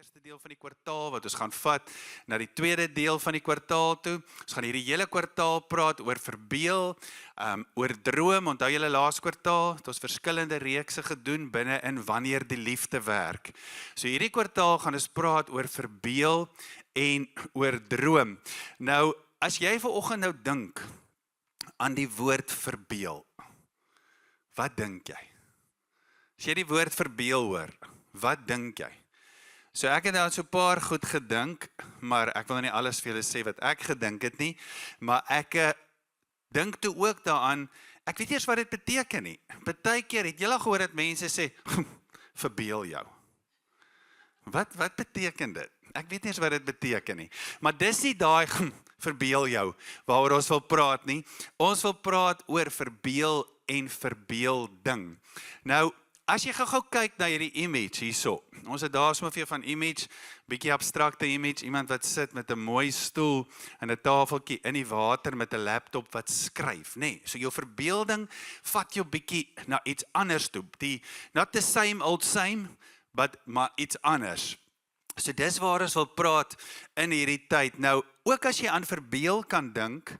eerste deel van die kwartaal, wat ons gaan vat na die tweede deel van die kwartaal toe. Ons gaan hierdie hele kwartaal praat oor verbeel, oor droom. Onthou julle laas kwartaal, het ons verskillende reekse gedoen binne in wanneer die liefde werk. So hierdie kwartaal gaan ons praat oor verbeel en oor droom. Nou, as jy vanoggend nou dink aan die woord verbeel, wat dink jy? As jy die woord verbeel hoor, wat dink jy? So ek het nou so 'n paar goed gedink, maar ek wil nie alles vir julle sê wat ek gedink het nie, maar ek dink toe ook daaraan, ek weet eers wat dit beteken nie. Partykeer het jy al gehoor dat mense sê, verbeel jou. Wat beteken dit? Ek weet nie eens wat dit beteken nie. Maar dis nie daai verbeel jou waaroor ons wil praat nie. Ons wil praat oor verbeel en verbeelding. Nou, as jy gou kyk na hierdie image hierso. Ons het daar sommer vir jou van image, bietjie abstrakte image, iemand wat sit met 'n mooi stoel en 'n tafeltjie in die water met 'n laptop wat skryf, nê. Nee, so jou verbeelding vat jou bietjie na iets anders toe. Not the same old same, maar iets anders. So dis waar ons wil praat in hierdie tyd. Nou, ook as jy aan verbeel kan dink,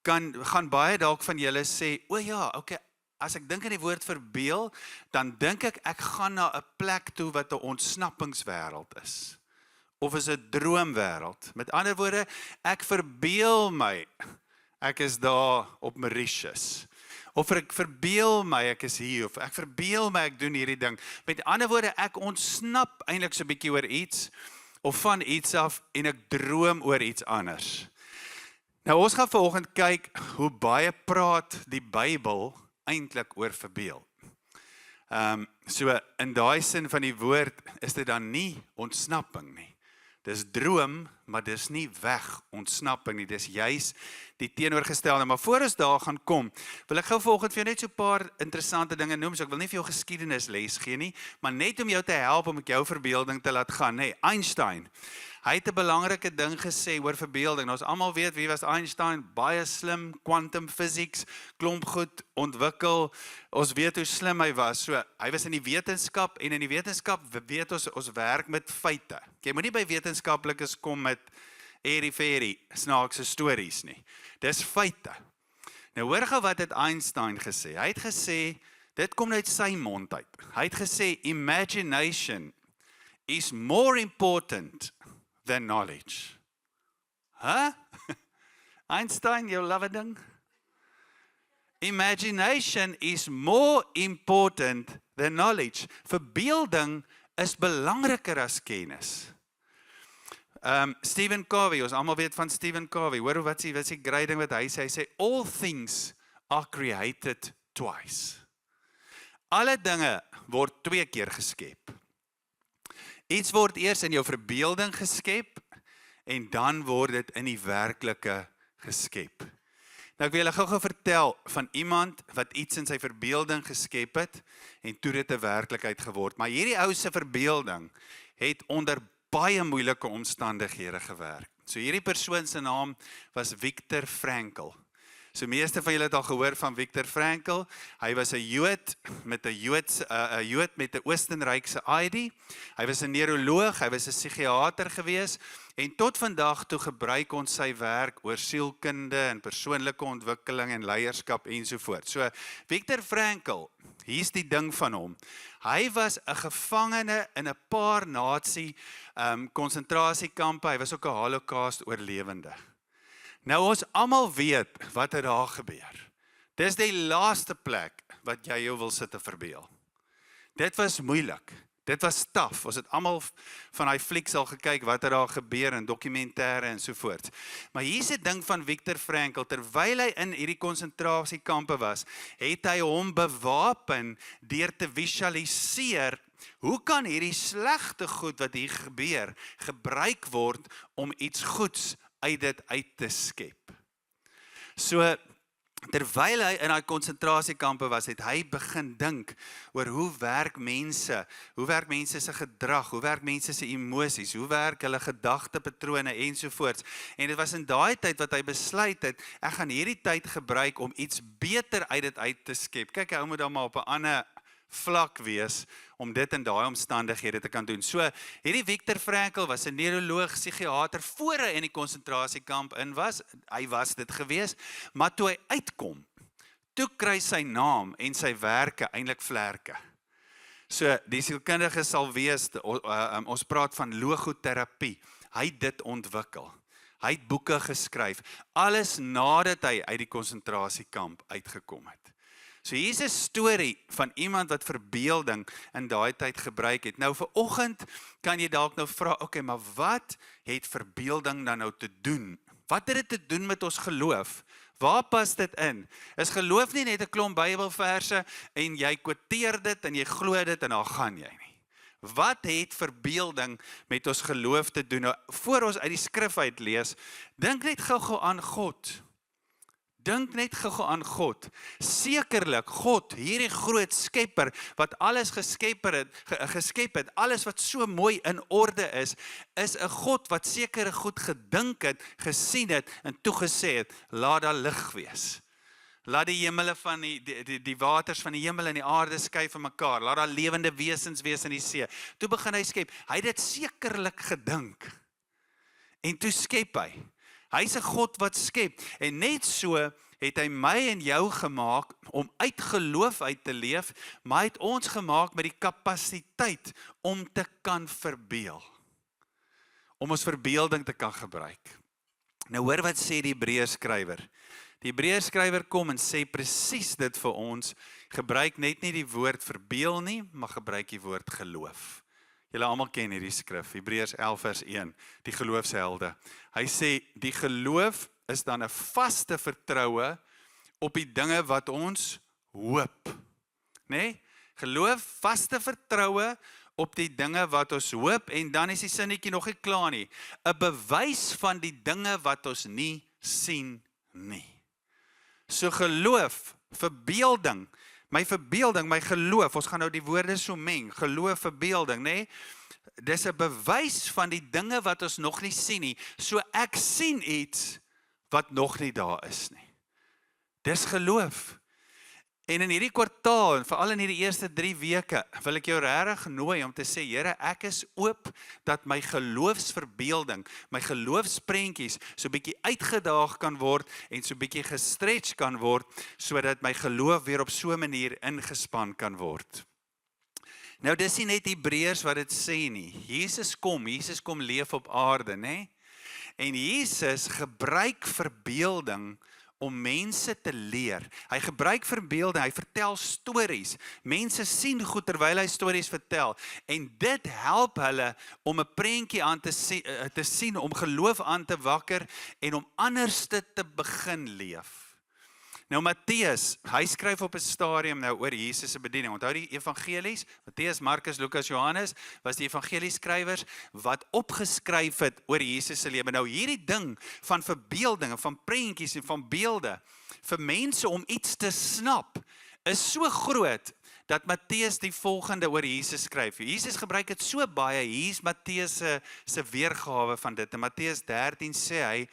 gaan baie dalk van julle sê, o ja, okay, as ek dink aan die woord verbeel, dan dink ek gaan na 'n plek toe wat 'n ontsnappingswêreld is. Of is 'n droomwêreld. Met ander woorde, ek verbeel my, ek is daar op Mauritius. Of ek verbeel my, ek is hier, of ek verbeel my, ek doen hierdie ding. Met ander woorde, ek ontsnap eintlik so 'n bietjie oor iets, of van iets af, en ek droom oor iets anders. Nou, ons gaan vanoggend kyk, hoe baie praat die Bybel eintlik oor verbeel. So, in daai sin van die woord, is dit dan nie ontsnapping nie. Dis droom, maar dis nie weg ontsnapping nie, dis juis die teenoorgestelde. Maar voor ons daar gaan kom, wil ek gou vanoggend vir jou net so 'n paar interessante dinge noem, so ek wil nie vir jou geskiedenisles gee nie, maar net om jou te help om met jou verbeelding te laat gaan. Nee, Einstein, hy het 'n belangrike ding gesê oor verbeelding. Ons almal weet wie was Einstein, baie slim, quantum physics, klomp goed ontwikkel. Ons weet hoe slim hy was. So, hy was in die wetenskap, en in die wetenskap weet ons werk met feite. Jy moet nie by wetenskaplikes kom met airy-fairy, snaakse stories nie. Dis feite. Nou hoor gou wat het Einstein gesê. Hy het gesê, dit kom uit sy mond uit. Hy het gesê, imagination is more important than knowledge. Huh? Einstein, jou love ding? Imagination is more important than knowledge. Verbeelding is belangriker as kennis. Stephen Covey, ons almal weet van Stephen Covey. Hoor wat is die grading wat hy sê? Hy sê, all things are created twice. Alle dinge word 2 keer geskep. Iets word eers in jou verbeelding geskep, en dan word dit in die werklike geskep. Nou ek wil julle gou vertel van iemand wat iets in sy verbeelding geskep het, en toe dit 'n werklikheid geword. Maar hierdie ou se verbeelding het onder baie moeilike omstandighede gewerk. So hierdie persoon se naam was Viktor Frankl. So meeste van julle het al gehoor van Viktor Frankl. Hy was 'n Jood met 'n Oostenrykse ID. Hy was 'n neuroloog, hy was 'n psigiater gewees, en tot vandag toe gebruik ons sy werk oor sielkunde en persoonlike ontwikkeling en leierskap ensovoorts. So Viktor Frankl, hier's die ding van hom. Hy was 'n gevangene in 'n paar nasie konsentrasiekampe. Hy was ook 'n Holocaust oorlewende. Nou ons almal weet wat het daar gebeur. Dis die laaste plek wat jy jou wil sit te verbeel. Dit was moeilik. Dit was taaf. Ons het almal van hy flieks al gekyk wat het daar gebeur in dokumentêre en so voort. Maar hier's 'n ding van Viktor Frankl, terwyl hy in hierdie konsentrasiekampe was, het hy hom bewapen deur te visualiseer, hoe kan hierdie slegte goed wat hier gebeur, gebruik word om iets goeds uit dit uit te skep. So, terwyl hy in daai konsentrasiekampe was, het hy begin dink oor hoe werk mense se gedrag, hoe werk mense se emosies, hoe werk hulle gedagtepatrone ensovoorts. En dit was in daai tyd wat hy besluit het, ek gaan hierdie tyd gebruik om iets beter uit dit uit te skep. Kyk, hy moet dan maar op 'n ander vlak wees om dit in daai omstandighede te kan doen. So, hierdie Viktor Frankl was 'n neuroloog, psigiater voor hy in die konsentrasiekamp in was. Hy was dit gewees, maar toe hy uitkom, toe kry sy naam en sy werke eintlik vlerke. So, die sielkundige sal wees, ons praat van logoterapie. Hy het dit ontwikkel. Hy het boeke geskryf, alles nadat hy uit die konsentrasiekamp uitgekom het. So hier is 'n storie van iemand wat verbeelding in daai tyd gebruik het. Nou vanoggend kan jy dalk nou vra, okay, maar wat het verbeelding dan nou te doen? Wat het dit te doen met ons geloof? Waar pas dit in? Is geloof nie net 'n klomp Bybelverse en jy quoteer dit en jy glo dit en dan gaan jy nie? Wat het verbeelding met ons geloof te doen? Nou, voor ons uit die skrif uit lees, dink net gou-gou aan God. Dink net gou-gou aan God. Sekerlik, God, hierdie groot skepper, wat alles geskep het, alles wat so mooi in orde is 'n God wat sekere goed gedink het, gesien het, en toegesê het, laat daar lig wees. Laat die hemele van die waters van die hemel en die aarde skei van mekaar. Laat daar lewende wesens wees in die see. Toe begin hy skep. Hy het dit sekerlik gedink. En toe skep hy. Hy's 'n God wat skep. En net so het hy my en jou gemaak om uit geloof uit te leef, maar hy het ons gemaak met die kapasiteit om te kan verbeel. Om ons verbeelding te kan gebruik. Nou hoor wat sê die Hebreërskrywer. Die Hebreërskrywer kom en sê presies dit vir ons, gebruik net nie die woord verbeel nie, maar gebruik die woord geloof. Julle almal ken hierdie skrif, Hebreërs 11 vers 1, die geloofshelde. Hy sê, die geloof is dan 'n vaste vertroue op die dinge wat ons hoop. Nee? Geloof, vaste vertroue op die dinge wat ons hoop, en dan is die sinnetjie nog nie klaar nie. 'n bewys van die dinge wat ons nie sien nie. So geloof, verbeelding, my geloof, ons gaan nou die woorde so meng, geloof, verbeelding, nee? Dis 'n bewys van die dinge wat ons nog nie sien nie. So ek sien iets wat nog nie daar is nie. Dis geloof. En in hierdie kwartaal, en veral in hierdie eerste 3 weke, wil ek jou regtig nooi om te sê, Here, ek is oop dat my geloofsverbeelding, my geloofsprentjies so bietjie uitgedaag kan word en so bietjie gestretch kan word, sodat my geloof weer op so 'n manier ingespan kan word. Nou dis nie net Hebreërs wat dit sê nie. Jesus kom leef op aarde, né? En Jesus gebruik verbeelding om mense te leer. Hy gebruik verbeelding, hy vertel stories. Mense sien goed terwyl hy stories vertel. En dit help hulle om 'n prentjie aan te sien, om geloof aan te wakker en om anders te begin leef. Nou Matteus, hy skryf op 'n stadium nou oor Jesus se bediening. Onthou die evangelies, Matteus, Markus, Lukas, Johannes, was die evangelieskrywers wat opgeskryf het oor Jesus se lewe. Nou hierdie ding van verbeelding en van prentjies en van beelde vir mense om iets te snap, is so groot dat Matteus die volgende oor Jesus skryf. Jesus gebruik dit so baie. Hier is Matteus se weergawe van dit. In Matteus 13 sê hy,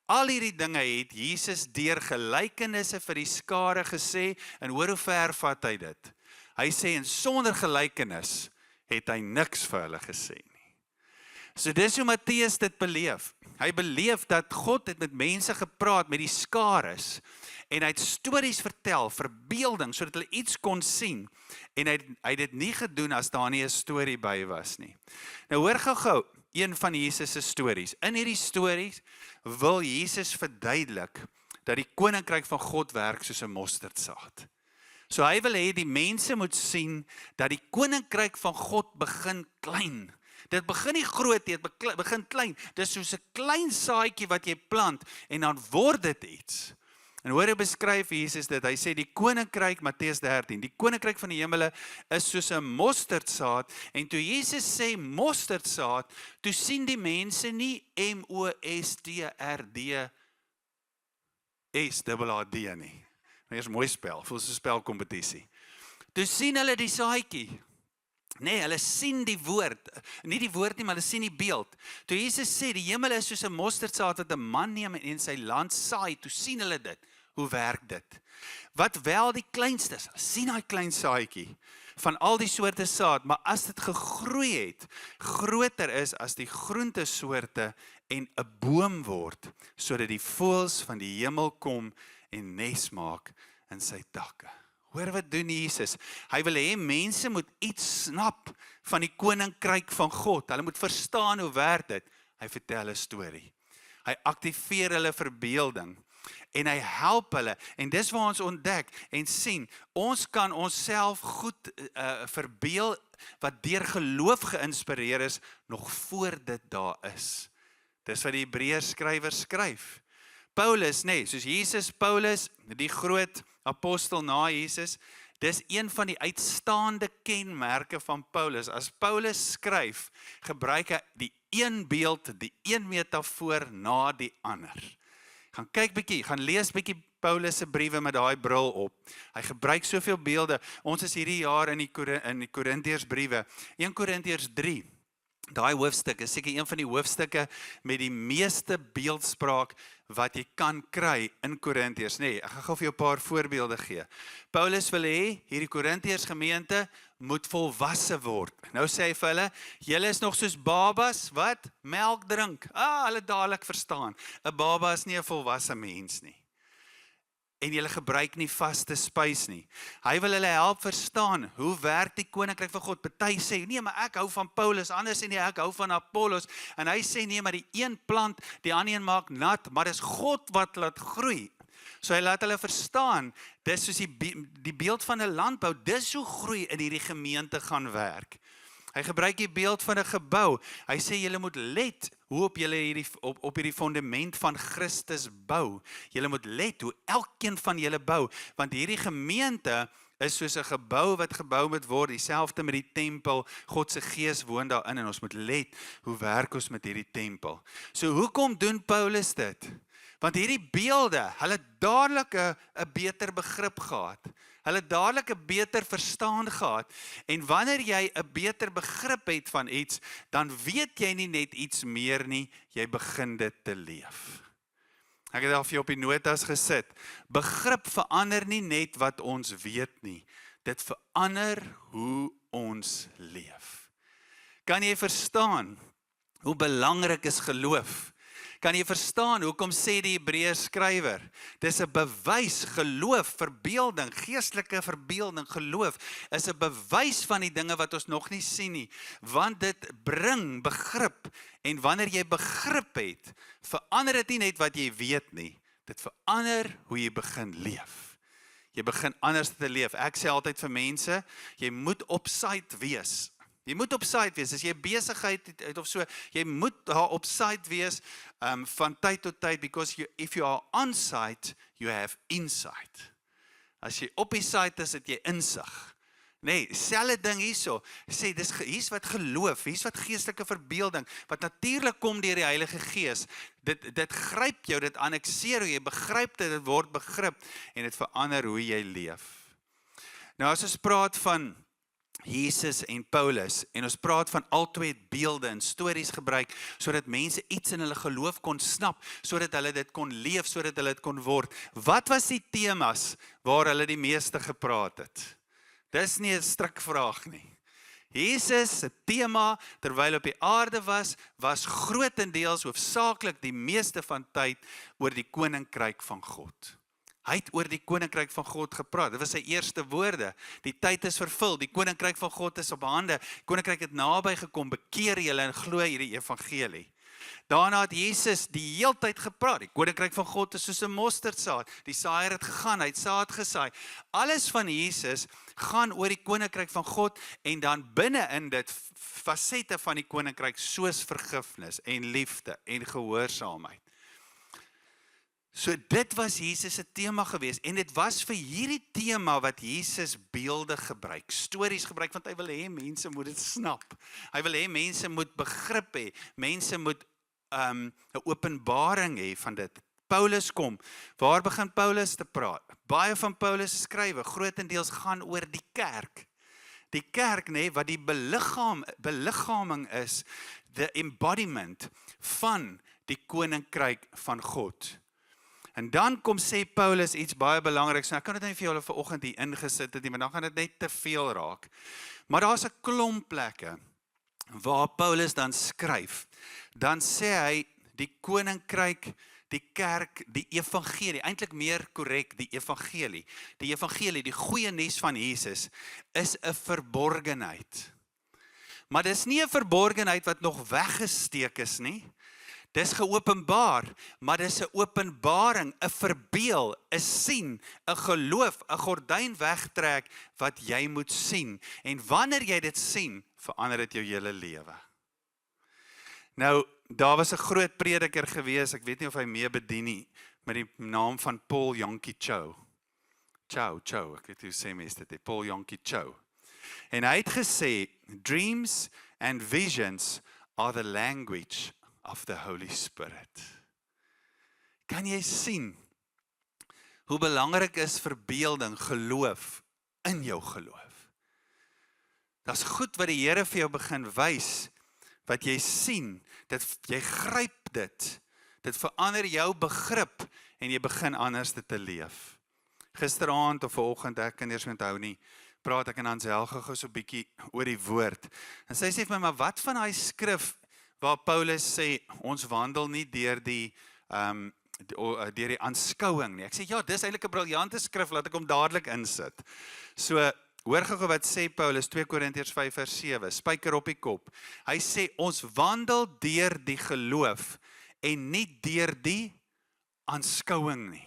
al hierdie dinge het Jesus deur gelykenisse vir die skare gesê, en hoor hoe ver vat hy dit. Hy sê, en sonder gelykenis het hy niks vir hulle gesê nie. So dis hoe Matteus dit beleef. Hy beleef dat God het met mense gepraat, met die skares, en hy het stories vertel, verbeelding, sodat hulle iets kon sien, en hy het dit nie gedoen as daar nie 'n storie by was nie. Nou hoor gou-gou, een van Jesus se stories. In hierdie stories wil Jesus verduidelik dat die koninkryk van God werk soos 'n mosterdsaad. So hy wil hê die mense moet sien dat die koninkryk van God begin klein. Dit begin nie groot, dit begin klein. Dis soos 'n klein saadjie wat jy plant en dan word dit iets. En hoor hoe beskryf Jesus dit, hy sê die koninkryk, Matteus 13, die koninkryk van die hemele is soos 'n mosterdsaad, en toe Jesus sê mosterdsaad, toe sien die mense nie M-O-S-T-R-D-S-A-A-D nie. Nou is mooi spel, voel so 'n spelkompetisie. Toe sien hulle die saadjie. Nee, hulle sien die woord, nie die woord nie, maar hulle sien die beeld. Toe Jesus sê, die hemel is soos 'n mosterdsaad wat 'n man neem en in sy land saai, toe sien hulle dit. Hoe werk dit? Wat wel die kleinstes, hulle sien daai klein saadjie, van al die soorte saad, maar as dit gegroei het, groter is as die groentesoorte en 'n boom word, sodat die voëls van die hemel kom en nes maak in sy takke. Hoor wat doen Jesus? Hy wil hê mense moet iets snap van die koninkryk van God. Hulle moet verstaan hoe werk dit. Hy vertel 'n storie. Hy aktiveer hulle verbeelding en hy help hulle. En dis waar ons ontdek en sien, ons kan onsself goed verbeel wat deur geloof geïnspireer is nog voor dit daar is. Dis wat die Hebreërs skrywer skryf. Paulus, soos Jesus, Paulus, die groot apostel na Jesus, dis een van die uitstaande kenmerke van Paulus. As Paulus skryf, gebruik hy die een beeld, die een metafoor na die ander. Gaan kyk bietjie, gaan lees bietjie Paulus se briewe met daai bril op. Hy gebruik soveel beelde. Ons is hierdie jaar in die Korintiërs briewe. 1 Korintiërs 3. Daai hoofstuk is seker een van die hoofstukke met die meeste beeldspraak wat jy kan kry in Korintiërs. Ek gaan gou vir jou 'n paar voorbeelde gee. Paulus wil hê hierdie Korintiërs gemeente moet volwasse word. Nou sê hy vir hulle, julle is nog soos babas wat melk drink. Hulle dadelik verstaan. 'n Baba is nie 'n volwasse mens nie. En julle gebruik nie vaste spys nie. Hy wil hulle help verstaan, hoe werk die koninkryk van God? Party sê, nee, maar ek hou van Paulus, ander sê nee, ek hou van Apollos, en hy sê nee, maar die een plant, die ander een maak nat, maar dis God wat laat groei. So hy laat hulle verstaan, dis soos die beeld van 'n landbou, dis hoe groei in hierdie gemeente gaan werk. Hy gebruik die beeld van 'n gebou. Hy sê julle moet let hoe op julle op hierdie fondament van Christus bou. Julle moet let hoe elkeen van julle bou, want hierdie gemeente is soos 'n gebou wat gebou moet word, dieselfde met die tempel. God se Gees woon daarin en ons moet let hoe werk ons met hierdie tempel. So hoekom doen Paulus dit? Want hierdie beelde, hulle dadelik 'n beter begrip gehad. Hulle dadelik 'n beter verstaan gehad. En wanneer jy 'n beter begrip het van iets, dan weet jy nie net iets meer nie, jy begin dit te leef. Ek het al vir jou op die notas gesit. Begrip verander nie net wat ons weet nie. Dit verander hoe ons leef. Kan jy verstaan hoe belangrik is geloof? Kan jy verstaan, hoekom sê die Hebreërs skrywer, dis 'n bewys, geloof, verbeelding, geestelike verbeelding, geloof, is 'n bewys van die dinge wat ons nog nie sien nie, want dit bring begrip, en wanneer jy begrip het, verander dit nie net wat jy weet nie, dit verander hoe jy begin leef. Jy begin anders te leef. Ek sê altyd vir mense, jy moet op site wees. Jy moet op site wees, as jy besigheid het of so, jy moet daar op site wees van tyd tot tyd, because if you are on site, you have insight. As jy op die site is, het jy insig. Selfde ding hierso, sê, hier's wat geloof, hier's wat geestelike verbeelding, wat natuurlik kom deur die Heilige Gees, dit gryp jou, dit annexeer jou, jy begryp dit word begrip, en dit verander hoe jy leef. Nou as ons praat van Jesus en Paulus, en ons praat van albei beelde en stories gebruik, sodat mense iets in hulle geloof kon snap, sodat hulle dit kon leef, sodat hulle dit kon word. Wat was die temas waar hulle die meeste gepraat het? Dis nie 'n strikvraag nie. Jesus se tema, terwyl op die aarde was grootendeels hoofsaaklik die meeste van tyd oor die koninkryk van God. Hy het oor die koninkryk van God gepraat. Dit was sy eerste woorde. Die tyd is vervul. Die koninkryk van God is op hande. Die koninkryk het naby gekom. Bekeer julle en glo hierdie evangelie. Daarna het Jesus die heeltyd gepraat. Die koninkryk van God is soos 'n mosterdsaad. Die saaier het gegaan, hy het saad gesaai. Alles van Jesus gaan oor die koninkryk van God, en dan binne in dit fasette van die koninkryk soos vergifnis en liefde en gehoorsaamheid. So dit was Jesus se tema gewees, en dit was vir hierdie tema wat Jesus beelde gebruik, stories gebruik, want hy wil hê mense moet dit snap. Hy wil hê mense moet begrip hê, mense moet 'n openbaring hê van dit. Paulus kom, waar begin Paulus te praat? Baie van Paulus se skrywe, grootendeels gaan oor die kerk. Die kerk, wat die beliggaaming is, the embodiment van die koninkryk van God. En dan kom sê Paulus iets baie belangriks. Nou, ek kan dit nie vir julle vanoggend hier ingesit het nie, maar dan gaan dit net te veel raak. Maar daar's 'n klomp plekke waar Paulus dan skryf. Dan sê hy die koninkryk, die kerk, die evangelie, eintlik meer korrek die evangelie. Die evangelie, die goeie nuus van Jesus is 'n verborgenheid. Maar dis nie 'n verborgenheid wat nog weggesteek is nie. Dis geopenbaar, maar dis 'n openbaring, 'n verbeel, 'n sien, 'n geloof, 'n gordyn wegtrek wat jy moet sien. En wanneer jy dit sien, verander dit jou hele lewe. Nou, daar was 'n groot prediker gewees, ek weet nie of hy mee bedien nie, met die naam van Paul Yonggi Cho. Cho, ek weet hoe sê mense dit, Paul Yonggi Cho. En hy het gesê, dreams and visions are the language of the Holy Spirit. Kan jy sien hoe belangrik is verbeelding, geloof in jou geloof? Dit's goed wat die Here vir jou begin wys, wat jy sien, jy gryp dit verander jou begrip en jy begin anders dit te leef. Gisteraand of vanoggend, ek kan eers onthou nie, praat ek en Ansel gou so 'n bietjie oor die woord. En sy sê vir my, maar wat van daai skrif waar Paulus sê, ons wandel nie deur die aanskouing nie. Ek sê, ja, dis eintlik 'n briljante skrif, laat ek hom dadelik insit. So, hoor gou wat sê Paulus, 2 Korintiërs 5 vers 7, spyker op die kop. Hy sê, ons wandel deur die geloof en nie deur die aanskouing nie.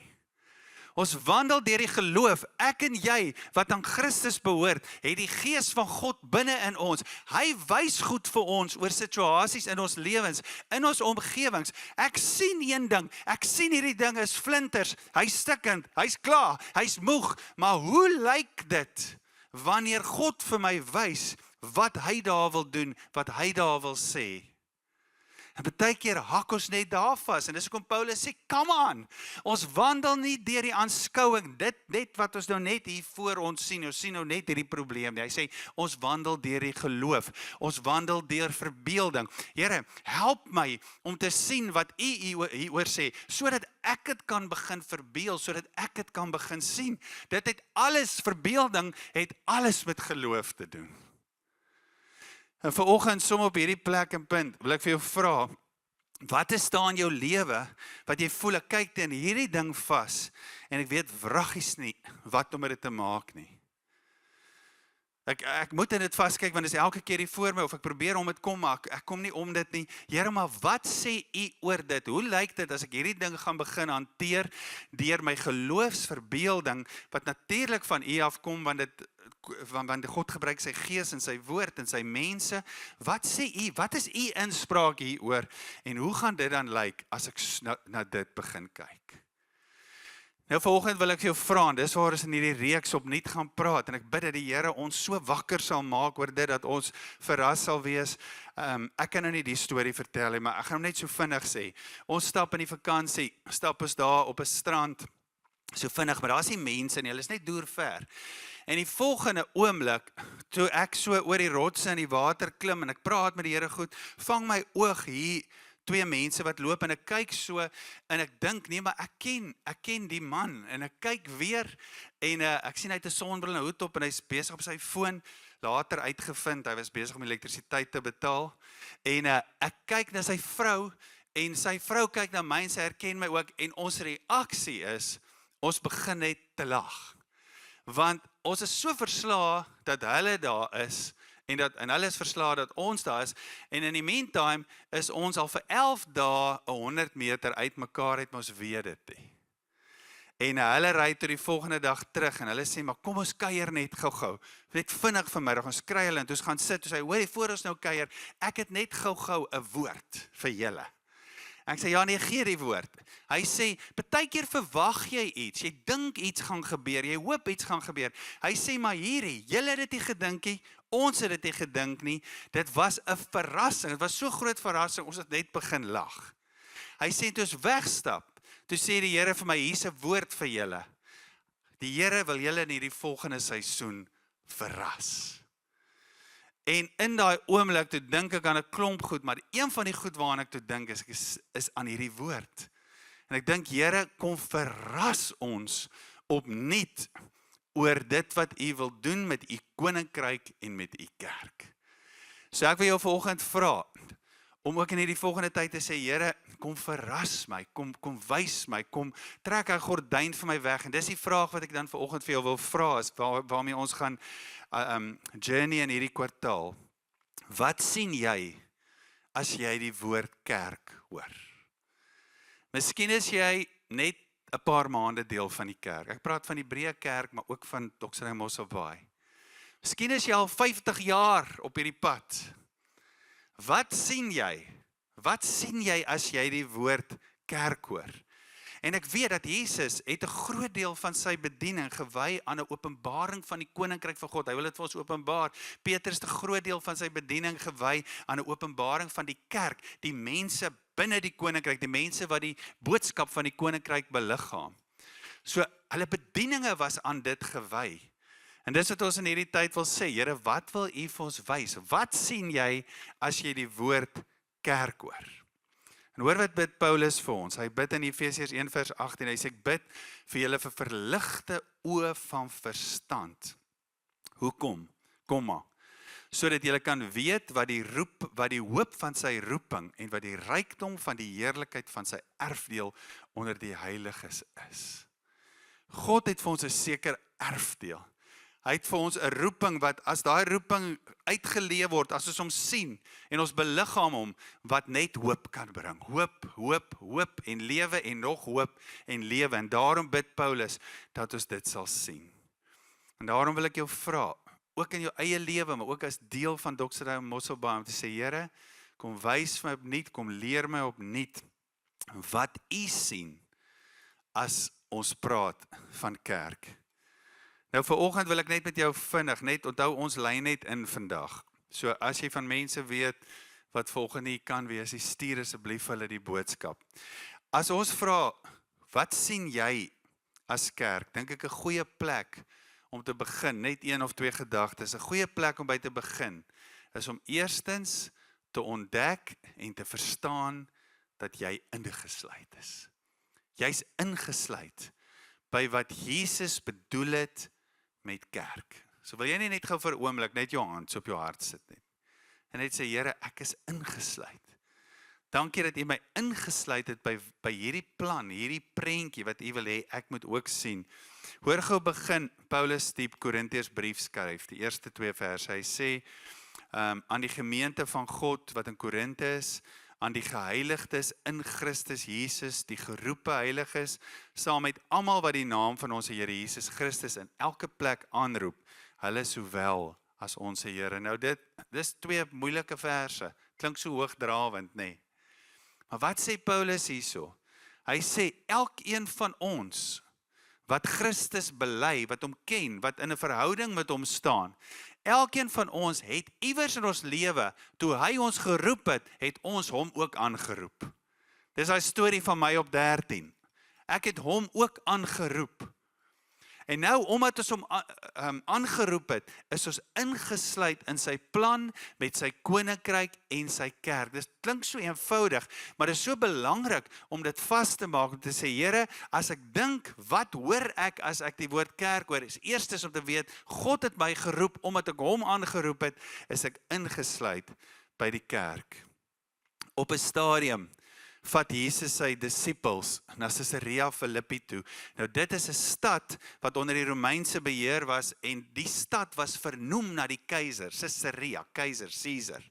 Ons wandel deur die geloof, ek en jy, wat aan Christus behoort, het die Gees van God binne in ons. Hy wys goed vir ons oor situasies in ons lewens, in ons omgewings. Ek sien een ding, ek sien hierdie ding is flinters, hy's stikkend, hy's klaar, hy's moeg, maar hoe lyk dit wanneer God vir my wys wat hy daar wil doen, wat hy daar wil sê? En baie keer hak ons net daar vas, en dis hoekom Paulus sê, come on, ons wandel nie deur die aanskouing, dit net wat ons nou net hier voor ons sien nou net hierdie probleem nie. Hy sê, ons wandel deur die geloof, ons wandel deur verbeelding. Here, help my om te sien wat U hieroor sê, sodat ek dit kan begin verbeel, sodat ek dit kan begin sien. Dit het alles, verbeelding het alles met geloof te doen. En vanoggend som op hierdie plek en punt, wil ek vir jou vra, wat is daar in jou lewe, wat jy voel, ek kyk teen hierdie ding vas, en ek weet wraggies nie, wat om dit te maak nie. Ek moet in dit vaskyk, want dit is elke keer hier voor my, of ek probeer om dit kom, maar ek kom nie om dit nie. Here, maar wat sê U oor dit? Hoe lyk dit as ek hierdie ding gaan begin hanteer, deur my geloofsverbeelding, wat natuurlik van U afkom, want God gebruik sy Gees en sy woord en sy mense. Wat sê U? Wat is U inspraak hieroor? En hoe gaan dit dan lyk as ek na dit begin kyk? Nou vanoggend wil ek jou vra, en dis waar ons in hierdie reeks opnuut gaan praat, en ek bid dat die Here ons so wakker sal maak oor dit, dat ons verras sal wees. Ek kan nou nie die storie vertel nie, maar ek gaan hom net so vinnig sê. Ons stap in die vakansie, stap ons daar op 'n strand, so vinnig, maar daar is nie mense nie, hulle is net deur ver. En die volgende oomblik, toe ek so oor die rotse in die water klim, en ek praat met die Here goed, vang my oog hier, 2 mense wat loop, en ek kyk so, en ek dink, nee, maar ek ken die man, en ek kyk weer, en ek sien hy het 'n sonbril en 'n hoed op, en hy's besig op sy foon, later uitgevind, hy was besig om elektrisiteit te betaal, en ek kyk na sy vrou, en sy vrou kyk na my, en sy herken my ook, en ons reaksie is, ons begin net te lag, want ons is so verslae, dat hulle daar is, en hulle is verslae dat ons daar is, en in die meantime is ons al vir 11 dae 100 meter uit mekaar uit, maar ons weet dit nie. En hulle ry tot die volgende dag terug, en hulle sê, maar kom ons kuier net gou-gou, net vinnig vanmiddag, ons kry hulle, en toe ons gaan sit, toe sê, hoor, voor ons nou kuier, ek het net gou-gou 'n woord vir julle. Ek sê, ja nee, gee die woord. Hy sê, partykeer verwag jy iets, jy dink iets gaan gebeur, jy hoop iets gaan gebeur. Hy sê, maar hierdie, julle het dit nie gedink nie, ons het dit nie gedink nie, dit was 'n verrassing, dit was so groot verrassing, ons het net begin lag. Hy sê, toe ons wegstap, toe sê die Here vir my, hier's 'n woord vir julle. Die Here wil julle in hierdie volgende seisoen verras. En in daai oomblik, toe dink ek aan 'n klomp goed, maar een van die goed waaraan ek toe dink is aan hierdie woord. En ek dink, Here, kom verras ons opnuut oor dit wat U wil doen met U koninkryk en met U kerk. So ek wil jou vanoggend vra, om ook in hierdie volgende tyd te sê, Here, kom verras my, kom wys my, kom trek 'n gordyn vir my weg. En dis die vraag wat ek dan vanoggend vir jou wil vra, is waarmee ons gaan journey in hierdie kwartaal. Wat sien jy as jy die woord kerk hoor? Miskien is jy net 'n paar maande deel van die kerk. Ek praat van die Breë Kerk, maar ook van Doxray Mosselbaai. Miskien is jy al 50 jaar op hierdie pad. Wat sien jy? Wat sien jy as jy die woord kerk hoor? En ek weet dat Jesus het 'n groot deel van sy bediening gewy aan 'n openbaring van die koninkryk van God. Hy wil dit vir ons openbaar. Petrus het 'n groot deel van sy bediening gewy aan 'n openbaring van die kerk, die mense binne die koninkryk, die mense wat die boodskap van die koninkryk beliggaam. So hulle bedieninge was aan dit gewy. En dis wat ons in hierdie tyd wil sê, Here, wat wil U vir ons wys? Wat sien jy as jy die woord kerk hoor? En hoor wat bid Paulus vir ons. Hy bid in Efesiërs 1 vers 18. Hy sê, ek bid vir julle vir verligte oë van verstand. Hoekom? Kom maar. Sodat julle kan weet wat die hoop van sy roeping en wat die rykdom van die heerlikheid van sy erfdeel onder die heiliges is. God het vir ons 'n sekere erfdeel. Hy het vir ons 'n roeping wat, as daai roeping uitgeleef word, as ons hom sien en ons beliggaam hom, wat net hoop kan bring. Hoop en lewe en nog hoop en lewe. En daarom bid Paulus dat ons dit sal sien. En daarom wil ek jou vra, ook in jou eie lewe, maar ook as deel van Doxray Mosselbaai, om te sê, Here, kom wys my opnuut, kom leer my opnuut wat U sien as ons praat van kerk. Nou vanoggend wil ek net met jou vinnig, net onthou ons lyn net in vandag. So as jy van mense weet wat volgende hier kan wees, stuur asseblief hulle die boodskap. As ons vra, wat sien jy as kerk? Dink ek 'n goeie plek om te begin, net 1 of 2 gedagtes, 'n goeie plek om by te begin, is om eerstens te ontdek en te verstaan dat jy ingesluit is. Jy's ingesluit by wat Jesus bedoel het met kerk. So wil jy nie net gou vir 'n oomblik net jou hand op jou hart sit net. En net sê, Here, ek is ingesluit. Dankie dat U my ingesluit het by hierdie plan, hierdie prentjie wat U wil hê ek moet ook sien. Hoor gou begin Paulus die Korintiërs brief skryf, die eerste 2 verse. Hy sê aan die gemeente van God wat in Korinthe is, aan die geheiligdes in Christus Jesus, die geroepe heiliges, saam met almal wat die naam van ons Here Jesus Christus in elke plek aanroep, hulle sowel as ons Here. Nou dis 2 moeilike verse, klink so hoogdrawend, nê? Maar wat sê Paulus hierso? Hy sê, elkeen van ons wat Christus bely, wat hom ken, wat in 'n verhouding met hom staan, elkeen van ons het iewers in ons lewe, toe hy ons geroep het ons hom ook aangeroep. Dis daai storie van my op 13. Ek het hom ook aangeroep. En nou, omdat ons hom aangeroep het, is ons ingesluit in sy plan met sy koninkryk en sy kerk. Dit klink so eenvoudig, maar dit is so belangrik om dit vas te maak, om te sê, Here, as ek dink, wat hoor ek as ek die woord kerk hoor? Is eerstens om te weet, God het my geroep, omdat ek hom aangeroep het, is ek ingesluit by die kerk. Op 'n stadium vat Jesus sy disippels na Caesarea Philippi toe. Nou dit is 'n stad wat onder die Romeinse beheer was en die stad was vernoem na die keiser, Caesarea, keiser, Caesar.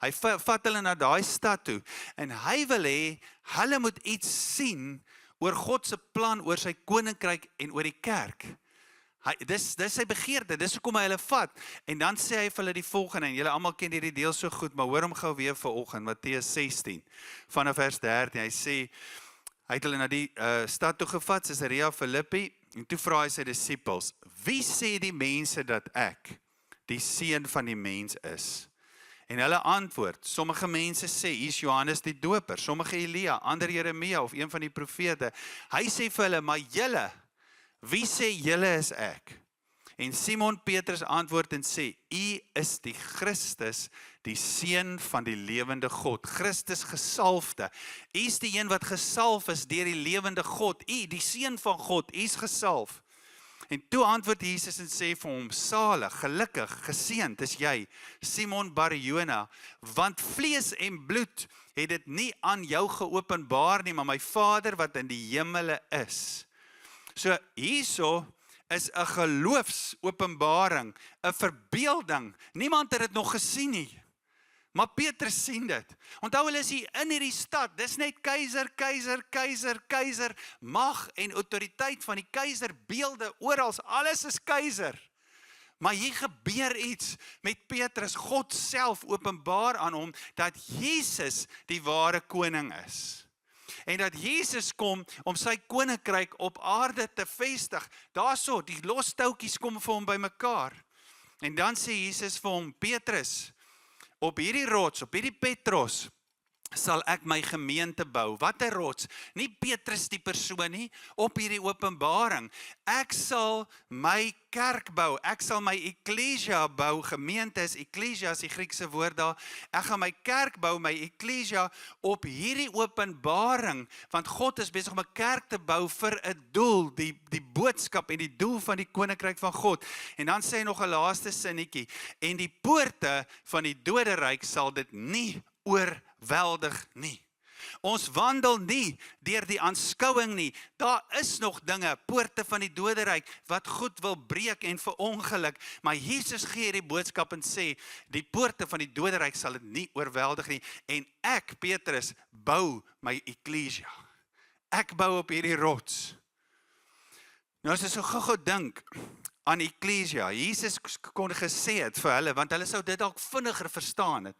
Hy vat hulle na daai stad toe en hy wil hê hulle moet iets sien oor God se plan, oor sy koninkryk en oor die kerk. Dis sy begeerte, dis hoekom hy hulle vat. En dan sê hy vir hulle die volgende, en julle almal ken hierdie deel so goed, maar hoor hom gou weer vanoggend, Matteus 16, vanaf vers 13. Hy sê, hy het hulle na die stad toe gevat, Caesarea Philippi, en toe vra hy sy disippels, wie sê die mense dat ek, die seun van die mens is? En hulle antwoord, sommige mense sê, hier's Johannes die Doper, sommige Elia, ander Jeremia, of een van die profete. Hy sê vir hulle, maar julle, wie sê julle is ek? En Simon Petrus antwoord en sê, U is die Christus, die Seun van die lewende God. Christus gesalfde. U is die een wat gesalf is deur die lewende God. U, die Seun van God, u is gesalf. En toe antwoord Jesus en sê vir hom, salig, gelukkig, geseënd is jy, Simon Bar-Jona, want vlees en bloed het dit nie aan jou geopenbaar nie, maar my Vader wat in die hemele is. So hierso is 'n geloofsopenbaring, 'n verbeelding. Niemand het dit nog gesien nie. Maar Petrus sien dit. Onthou hulle is hier in hierdie stad. Dis net keiser, keiser, keiser, keiser, mag en autoriteit van die keiser, beelde oral, alles is keiser. Maar hier gebeur iets met Petrus. God self openbaar aan hom dat Jesus die ware koning is. En dat Jesus kom om sy koninkryk op aarde te vestig. Daarso, die los touwtjies kom vir hom bymekaar. En dan sê Jesus vir hom, Petrus, op hierdie rots, op hierdie Petros, sal ek my gemeente bou. Wat 'n rots? Nie Petrus die persoon nie, op hierdie openbaring. Ek sal my kerk bou, ek sal my eklesia bou, gemeente is, eklesia is die Griekse woord daar, ek gaan my kerk bou, my eklesia, op hierdie openbaring, want God is besig om 'n kerk te bou vir 'n doel, die boodskap en die doel van die koninkryk van God. En dan sê hy nog 'n laaste sinnetjie, en die poorte van die doderyk sal dit nie oorweldig nie. Ons wandel nie deur die aanskouing nie. Daar is nog dinge, poorte van die doderyk, wat goed wil breek en verongeluk. Maar Jesus gee die boodskap en sê, die poorte van die doderyk sal dit nie oorweldig nie. En ek, Petrus, bou my eklesia. Ek bou op hierdie rots. Nou as jy so gou dink aan eklesia, Jesus kon gesê het vir hulle, want hulle sou dit dalk vinniger verstaan het.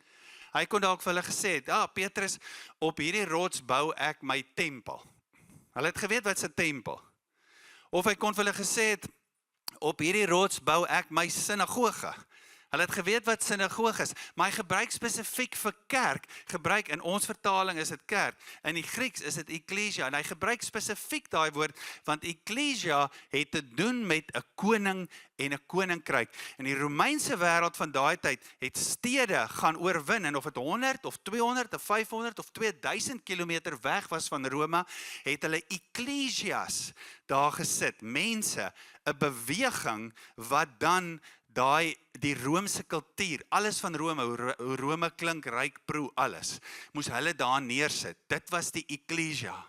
Hy kon dalk vir hulle gesê het, Petrus, op hierdie rots bou ek my tempel. Hulle het geweet wat is 'n tempel. Of hy kon vir hulle gesê het, op hierdie rots bou ek my sinagoge. Hulle het geweet wat sinagoge is, maar hy gebruik spesifiek vir kerk, gebruik in ons vertaling is dit kerk, in die Grieks is dit eklesia, en hy gebruik spesifiek daai woord, want eklesia het te doen met 'n koning en 'n koninkryk. In die Romeinse wêreld van daai tyd het stede gaan oorwin, en of dit 100 of 200 of 500 of 2000 kilometer weg was van Rome, het hulle eklesias daar gesit, mense, 'n beweging wat dan die Romeinse kultuur, alles van Rome, hoe Rome klink, ryk, proe, alles, moes hulle daar neersit. Dit was die eklesia.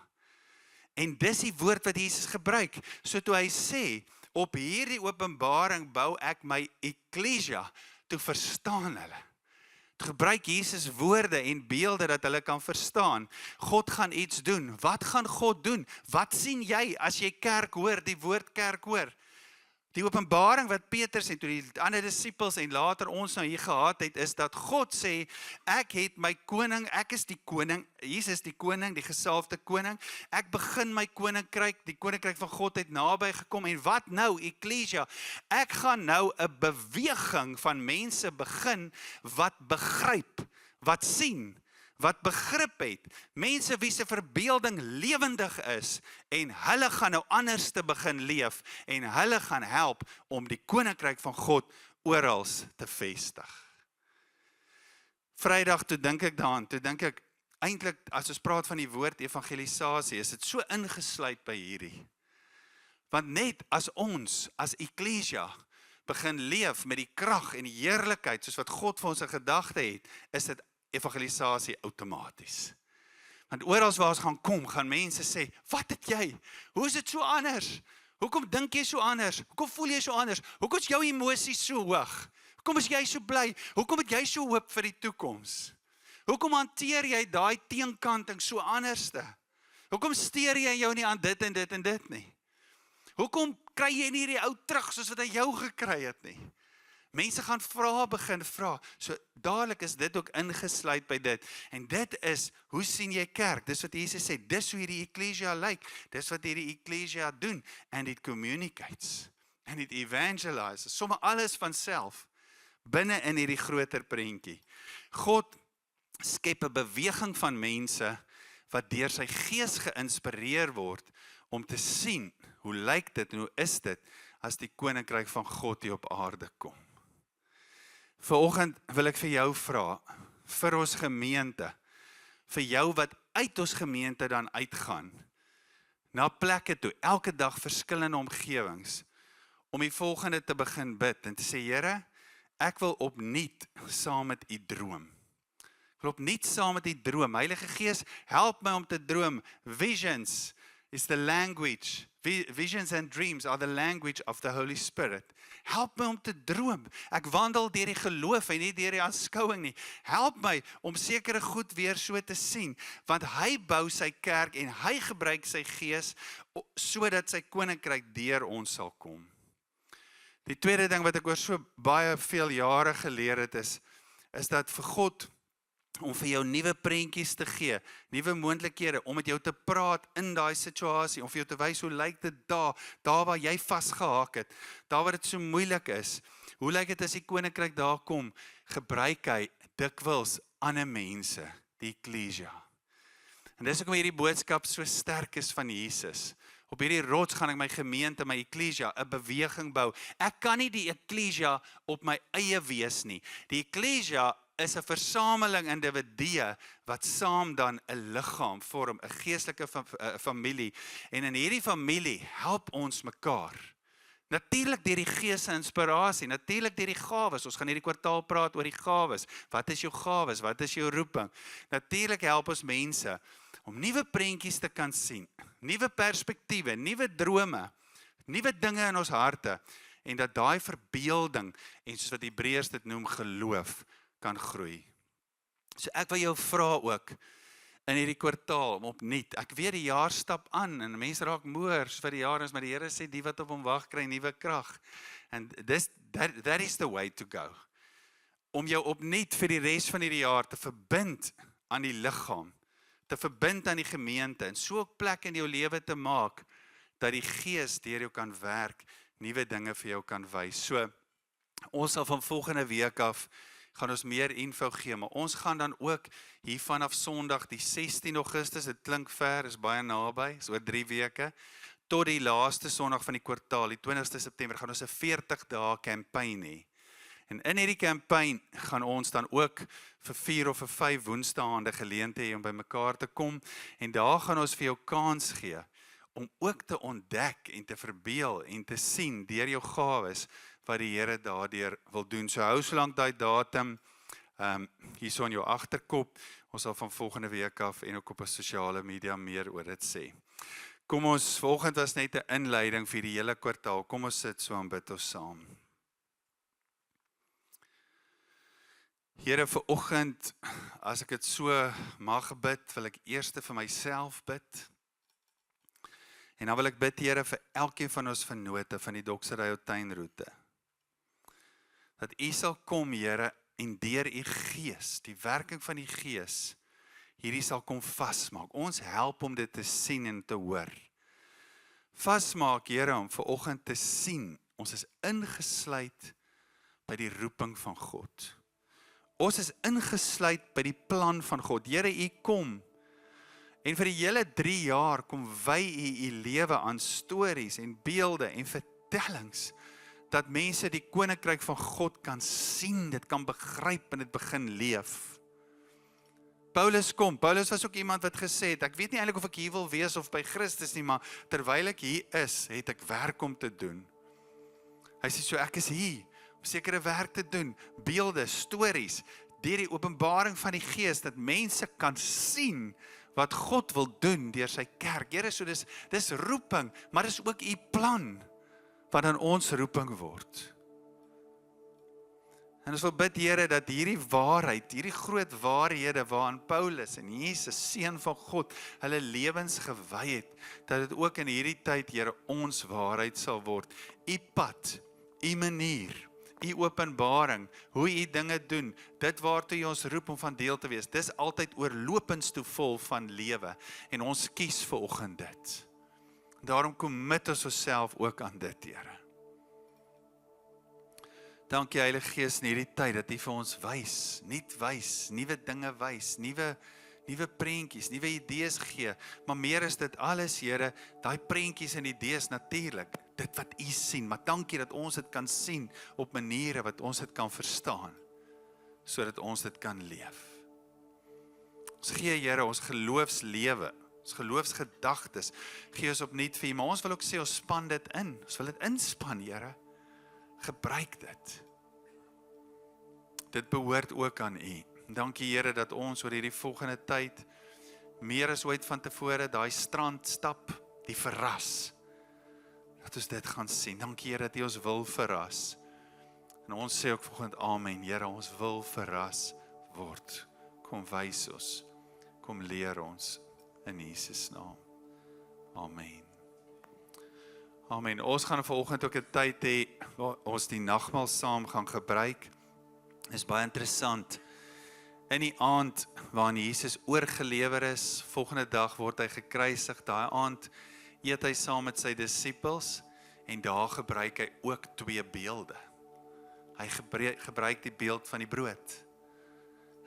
En dis die woord wat Jesus gebruik. So toe hy sê, op hierdie openbaring bou ek my eklesia, toe verstaan hulle. Toe gebruik Jesus woorde en beelde dat hulle kan verstaan. God gaan iets doen. Wat gaan God doen? Wat sien jy as jy kerk hoor, die woord kerk hoor? Die openbaring wat Petrus en toe die ander disippels en later ons nou hier gehad het, is dat God sê, ek het my koning, ek is die koning, Jesus die koning, die gesalfde koning, ek begin my koninkryk, die koninkryk van God het naby gekom, en wat nou, eklesia, ek gaan nou 'n beweging van mense begin, wat begryp, wat sien, wat begrip het, mense wie se verbeelding lewendig is, en hulle gaan nou anders te begin leef, en hulle gaan help om die koninkryk van God oral te vestig. Vrydag, toe dink ek, eintlik, as ons praat van die woord evangelisasie, is dit so ingesluit by hierdie. Want net as ons, as eklesia, begin leef met die krag en die heerlikheid, soos wat God vir ons 'n gedagte het, is dit evangelisasie outomaties. Want oral waar ons gaan kom, gaan mense sê, wat het jy? Hoe is dit so anders? Hoekom dink jy so anders? Hoekom voel jy so anders? Hoekom is jou emosies so hoog? Hoekom is jy so bly? Hoekom het jy so hoop vir die toekoms? Hoekom hanteer jy daai teenkanting so anderste? Hoekom steur jy jou nie aan dit en dit en dit nie? Hoekom kry jy nie die ou terug soos wat hy jou gekry het nie? Mense gaan begin vra, so dadelik is dit ook ingesluit by dit, en dit is, hoe sien jy kerk? Dis wat Jesus sê, dis hoe hierdie eklesia lyk, dis wat hierdie eklesia doen, and it communicates, and it evangelizes, sommige alles van self, binne in hierdie groter prentjie. God skep 'n beweging van mense, wat deur sy gees geïnspireer word, om te sien, hoe lyk dit en hoe is dit, as die koninkryk van God hier op aarde kom. Vanoggend wil ek vir jou vra, vir ons gemeente, vir jou wat uit ons gemeente dan uitgaan, na plekke toe, elke dag verskillende omgewings, om die volgende te begin bid en te sê, Here, ek wil opnuut saam met U droom. Ek wil opnuut saam met U droom. Heilige Gees, help my om te droom. Visions is the language. Visions and dreams are the language of the Holy Spirit. Help my om te droom. Ek wandel deur die geloof en nie deur die aanskouing nie. Help my om sekere goed weer so te sien, want hy bou sy kerk en hy gebruik sy gees sodat sy koninkryk deur ons sal kom. Die tweede ding wat ek oor so baie veel jare geleer het is dat vir God om vir jou nuwe prentjies te gee, nuwe moontlikhede, om met jou te praat in daai situasie, om vir jou te wys hoe lyk dit daar waar jy vasgehaak het, daar waar dit so moeilik is, hoe lyk dit as die koninkryk daar kom, gebruik hy dikwels ander mense, die eklesia. En dis hoekom hierdie boodskap so sterk is van Jesus. Op hierdie rots gaan ek my gemeente, my eklesia, 'n beweging bou. Ek kan nie die eklesia op my eie wees nie. Die eklesia is 'n versameling individue wat saam dan 'n liggaam vorm, 'n geestelike familie. En in hierdie familie help ons mekaar. Natuurlik deur die Gees se inspirasie, natuurlik deur die gawes. Ons gaan hierdie kwartaal praat oor die gawes. Wat is jou gawes? Wat is jou roeping? Natuurlik help ons mense om nuwe prentjies te kan sien, nuwe perspektiewe, nuwe drome, nuwe dinge in ons harte, en dat daai verbeelding, en soos wat Hebreërs dit noem, geloof, kan groei. So ek wil jou vra ook, in hierdie kwartaal, om opnuut, ek weet die jaar stap aan, en mense raak moer, soos wat die jaar is, maar die Here sê, die wat op hom wag, kry nuwe krag. And that is the way to go. Om jou opnuut vir die res van hierdie jaar te verbind aan die liggaam, te verbind aan die gemeente, en so 'n plek in jou lewe te maak, dat die Gees deur jou kan werk, nuwe dinge vir jou kan wys. So, ons sal van volgende week af, gaan ons meer info gee, maar ons gaan dan ook hier vanaf Sondag, die 16 Augustus, dit klink ver, is baie naby, is oor 3 weke, tot die laaste Sondag van die kwartaal, die 20ste September, gaan ons 'n 40 dae campaign hê. En in hierdie campaign gaan ons dan ook vir 4 of vir 5 woensdaande geleentheid hê om by mekaar te kom, en daar gaan ons vir jou kans gee, om ook te ontdek en te verbeel en te sien deur jou gawes, wat die Here daardeur wil doen. So hou solank daai datum hier so in jou agterkop. Ons sal van volgende week af en ook op ons sosiale media meer oor dit sê. Kom ons, vanoggend was net 'n inleiding vir die hele kwartaal. Kom ons sit so en bid ons saam. Here, vanoggend, as ek dit so mag bid, wil ek eers vir myself bid. En dan wil ek bid, Here, vir elkeen van ons vennote van die Dokserayo tuinroete. Dat U sal kom, Here, en deur U Gees, die werking van die Gees, hierdie sal kom vasmaak. Ons help om dit te sien en te hoor. Vasmaak, Here, om vanoggend te sien, ons is ingesluit by die roeping van God. Ons is ingesluit by die plan van God. Here, U kom, en vir die hele 3 jaar kom wy U lewe aan stories en beelde en vertellings, dat mense die koninkryk van God kan sien, dit kan begryp en dit begin leef. Paulus kom, Paulus was ook iemand wat gesê het, ek weet nie eintlik of ek hier wil wees of by Christus nie, maar terwyl ek hier is, het ek werk om te doen. Hy sê so, ek is hier, om sekere werk te doen, beelde, stories, deur die openbaring van die Gees, dat mense kan sien, wat God wil doen deur sy kerk. Here, so dis roeping, maar dis ook U plan, wat aan ons roeping word. En ons wil bid, Here, dat hierdie waarheid, hierdie groot waarhede waaraan Paulus en Jesus, Seun van God, hulle lewens gewy het, dat dit ook in hierdie tyd, Here, ons waarheid sal word. U pad, U manier, U openbaring, hoe U dinge doen, dit waartoe U ons roep om van deel te wees, dis altyd oorlopends toe vol van lewe, en ons kies vanoggend dit. Daarom commit ons onsself ook aan dit, Here. Dankie Heilige Gees in hierdie tyd, dat U vir ons wys, nuwe dinge wys, nuwe nuwe prentjies, nuwe idees gee, maar meer is dit alles, Here, daai prentjies en idees natuurlik, dit wat U sien, maar dankie dat ons dit kan sien op maniere wat ons dit kan verstaan, sodat ons dit kan leef. Ons gee, Here, ons geloofslewe, ons geloofsgedagtes, gee ons opnuut vir U, maar ons wil ook sê, ons span dit in, ons wil dit inspan, Here, gebruik dit. Dit behoort ook aan U. Dankie, Here, dat ons oor hierdie volgende tyd meer as ooit van tevore daai strand stap, die verras. Dat ons dit gaan sien. Dankie, Here, dat U ons wil verras. En ons sê ook vanoggend amen, Here, ons wil verras word. Kom wys ons, kom leer ons in Jesus naam. Amen. Amen. Ons gaan vanoggend ook 'n tyd hê waar ons die nagmaal saam gaan gebruik. Is baie interessant. In die aand waarin Jesus oorgelewer is, volgende dag word hy gekruisig, daai aand eet hy saam met sy disippels en daar gebruik hy ook 2 beelde. Hy gebruik die beeld van die brood.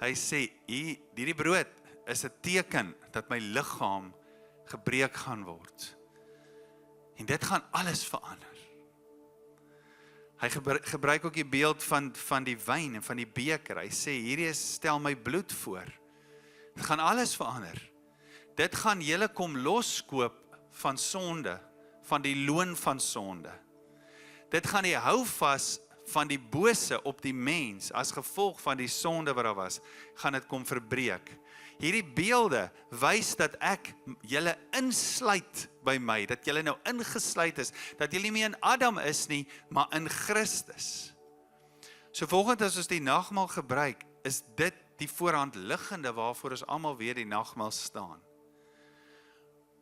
Hy sê, hierdie brood is 'n teken dat my liggaam gebreek gaan word. En dit gaan alles verander. Hy gebruik ook die beeld van die wyn en van die beker. Hy sê, hierdie stel my bloed voor. Dit gaan alles verander. Dit gaan julle kom loskoop van sonde, van die loon van sonde. Dit gaan die houvas van die bose op die mens, as gevolg van die sonde wat daar was, gaan dit kom verbreek. Hierdie beelde wys dat ek julle insluit by my, dat julle nou ingesluit is, dat julle nie meer in Adam is nie, maar in Christus. So volgende as ons die nagmaal gebruik, is dit die voorhand liggende waarvoor ons almal weer die nagmaal staan.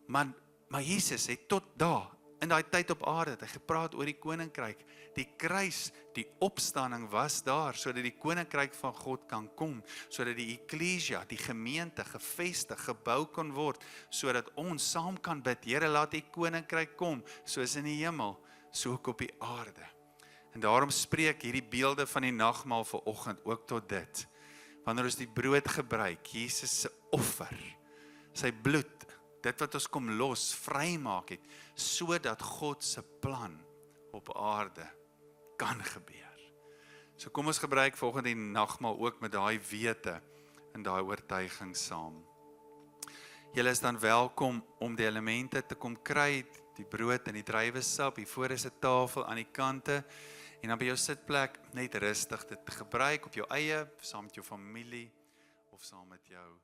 Maar Jesus het tot daar, in daai tyd op aarde, het hy gepraat oor die koninkryk. Die kruis, die opstanding was daar, sodat die koninkryk van God kan kom, sodat die eklesia, die gemeente, gevestig, gebou kan word, sodat ons saam kan bid, Here, laat die koninkryk kom, soos in die hemel, so ook op die aarde. En daarom spreek hierdie beelde van die nagmaal vanoggend ook tot dit. Wanneer ons die brood gebruik, Jesus se offer, sy bloed, dit wat ons kom los, vrymaak het, sodat God se plan op aarde kan gebeur. So kom ons gebruik volgende die nagmaal ook met daai wete en daai oortuiging saam. Julle is dan welkom om die elemente te kom kry, die brood en die druiwesap, hier voor is 'n tafel aan die kante, en dan by jou sitplek net rustig dit te gebruik op jou eie, saam met jou familie of saam met jou